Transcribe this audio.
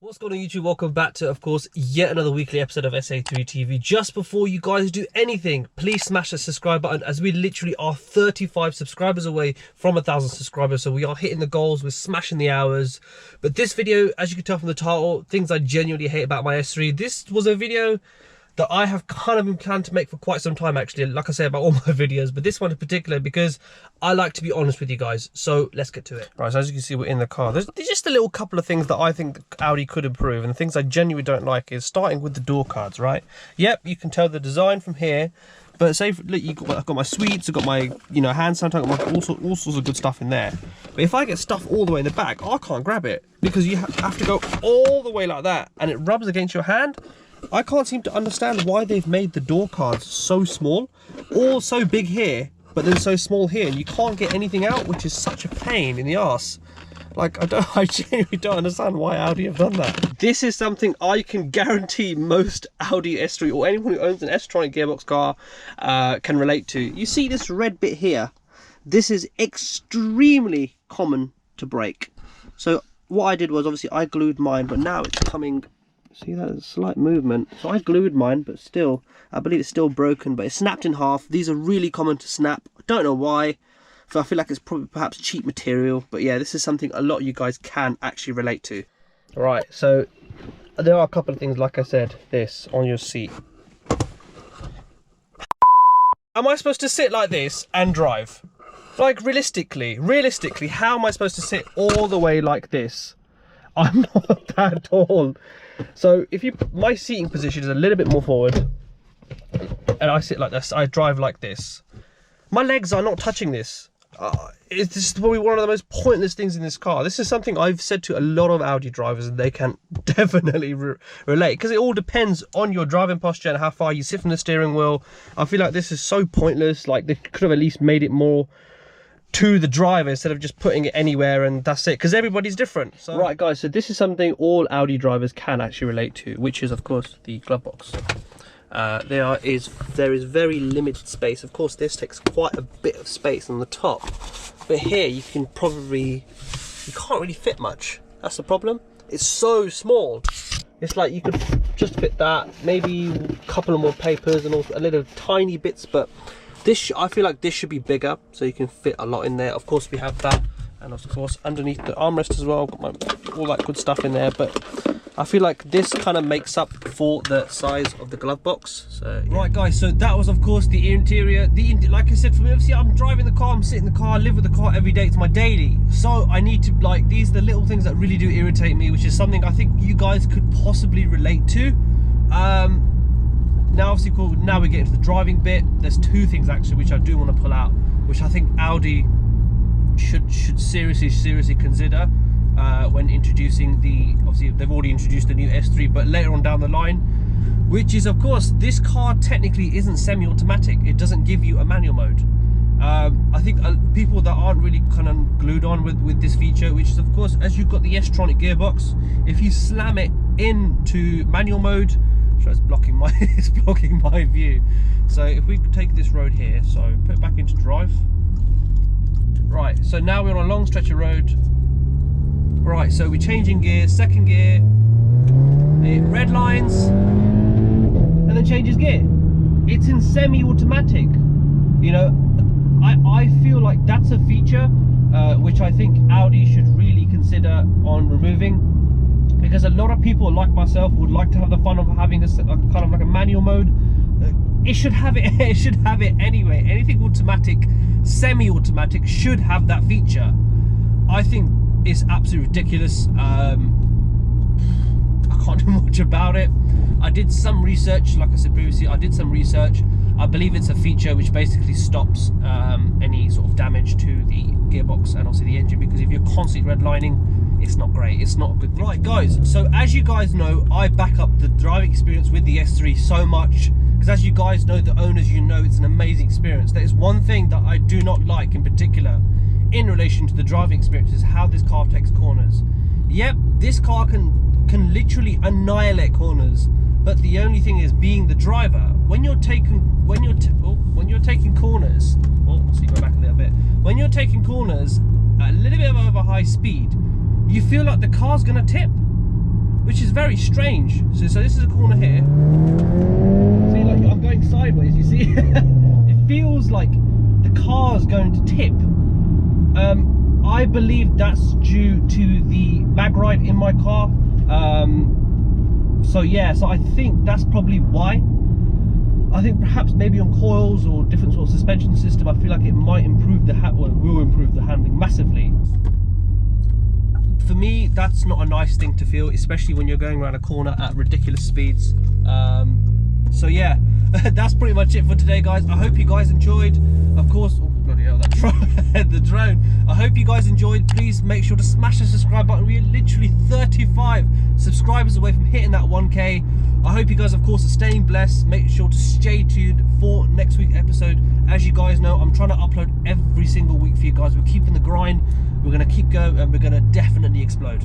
What's going on YouTube? Welcome back to, of course, yet another weekly episode of Sa3 TV. Just before you guys do anything, please smash the subscribe button, as we literally are 35 subscribers away from 1,000 subscribers. So we are hitting the goals, we're smashing the hours. But this video, as you can tell from the title, things I genuinely hate about my S3. This was a video that I have kind of been planning to make for quite some time, actually, like I say about all my videos, but this one in particular because I like to be honest with you guys. So let's get to it. Right, so as you can see, we're in the car. There's just a little couple of things that I think Audi could improve, and the things I genuinely don't like is starting with the door cards, right? Yep, you can tell the design from here, but say, look, I've got my sweets, I've got my, hand sanitizer, I've got all sorts of good stuff in there. But if I get stuff all the way in the back, I can't grab it because you have to go all the way like that, and it rubs against your hand. I can't seem to understand why they've made the door cards so small, or so big here, but then so small here, and you can't get anything out, which is such a pain in the arse. Like, I genuinely don't understand why Audi have done that. This is something I can guarantee most Audi S3 or anyone who owns an S-tronic gearbox car can relate to. You see this red bit here? This is extremely common to break. So what I did was, obviously I glued mine, but now it's coming. See, that is a slight movement. So I glued mine, but still, I believe it's still broken, but it's snapped in half. These are really common to snap. I don't know why. So I feel like it's probably perhaps cheap material. But yeah, this is something a lot of you guys can actually relate to. Right, so there are a couple of things, like I said, this on your seat. Am I supposed to sit like this and drive? Like, realistically, how am I supposed to sit all the way like this? I'm not that tall. So if my seating position is a little bit more forward, and I sit like this, I drive like this, my legs are not touching this. It's just probably one of the most pointless things in this car. This is something I've said to a lot of Audi drivers, and they can definitely relate, because it all depends on your driving posture and how far you sit from the steering wheel. I feel like this is so pointless. Like, they could have at least made it more to the driver instead of just putting it anywhere and that's it, because everybody's different. So right guys, so this is something all Audi drivers can actually relate to, which is of course the glove box. There is very limited space. Of course this takes quite a bit of space on the top, but here you can't really fit much. That's the problem. It's so small. It's like you could just fit that, maybe a couple of more papers and also a little tiny bits, but this, I feel like this should be bigger, so you can fit a lot in there. Of course we have that, and of course underneath the armrest as well, got all that good stuff in there. But I feel like this kind of makes up for the size of the glove box. So yeah. Right guys, so that was of course the interior. Like I said, for me, obviously I'm driving the car, I'm sitting in the car, I live with the car every day, it's my daily. So I need to, like, these are the little things that really do irritate me, which is something I think you guys could possibly relate to. Now obviously, cool, now we get into the driving bit. There's two things actually which I do want to pull out, which I think Audi should seriously consider when introducing the, obviously they've already introduced the new S3, but later on down the line, which is, of course, this car technically isn't semi-automatic. It doesn't give you a manual mode. I think people that aren't really kind of glued on with this feature, which is of course, as you've got the S-tronic gearbox, if you slam it into manual mode, so it's blocking my view. So if we take this road here, so put it back into drive. Right, so now we're on a long stretch of road. Right, so we're changing gear, second gear, it red lines, and then changes gear. It's in semi-automatic. I feel like that's a feature which I think Audi should really consider on removing, because a lot of people like myself would like to have the fun of having this kind of like a manual mode. It should have it. It should have it anyway. Anything automatic, semi-automatic should have that feature. I think it's absolutely ridiculous. I can't do much about it. I did some research, like I said previously, I did some research. I believe it's a feature which basically stops any sort of damage to the gearbox and obviously the engine, because if you're constantly redlining, it's not great. It's not a good thing. Right guys, so as you guys know, I back up the driving experience with the S3 so much, because as you guys know, the owners, it's an amazing experience. There is one thing that I do not like in particular in relation to the driving experience, is how this car takes corners. Yep, this car can literally annihilate corners, but the only thing is, being the driver, when you're taking corners, so you go back a little bit, when you're taking corners at a little bit over high speed, you feel like the car's gonna tip, which is very strange. So this is a corner here. See, like I'm going sideways, you see? It feels like the car's going to tip. I believe that's due to the mag ride in my car. So yeah, so I think that's probably why. I think perhaps maybe on coils or different sort of suspension system, I feel like it might improve the will improve the handling massively. For me, that's not a nice thing to feel, especially when you're going around a corner at ridiculous speeds. So yeah, that's pretty much it for today, guys. I hope you guys enjoyed. Of course, oh bloody hell, that drone, the drone. I hope you guys enjoyed. Please make sure to smash the subscribe button. We're literally 35 subscribers away from hitting that 1K. I hope you guys, of course, are staying blessed. Make sure to stay tuned for next week's episode. As you guys know, I'm trying to upload every single week for you guys. We're keeping the grind. We're going to keep going, and we're going to definitely explode.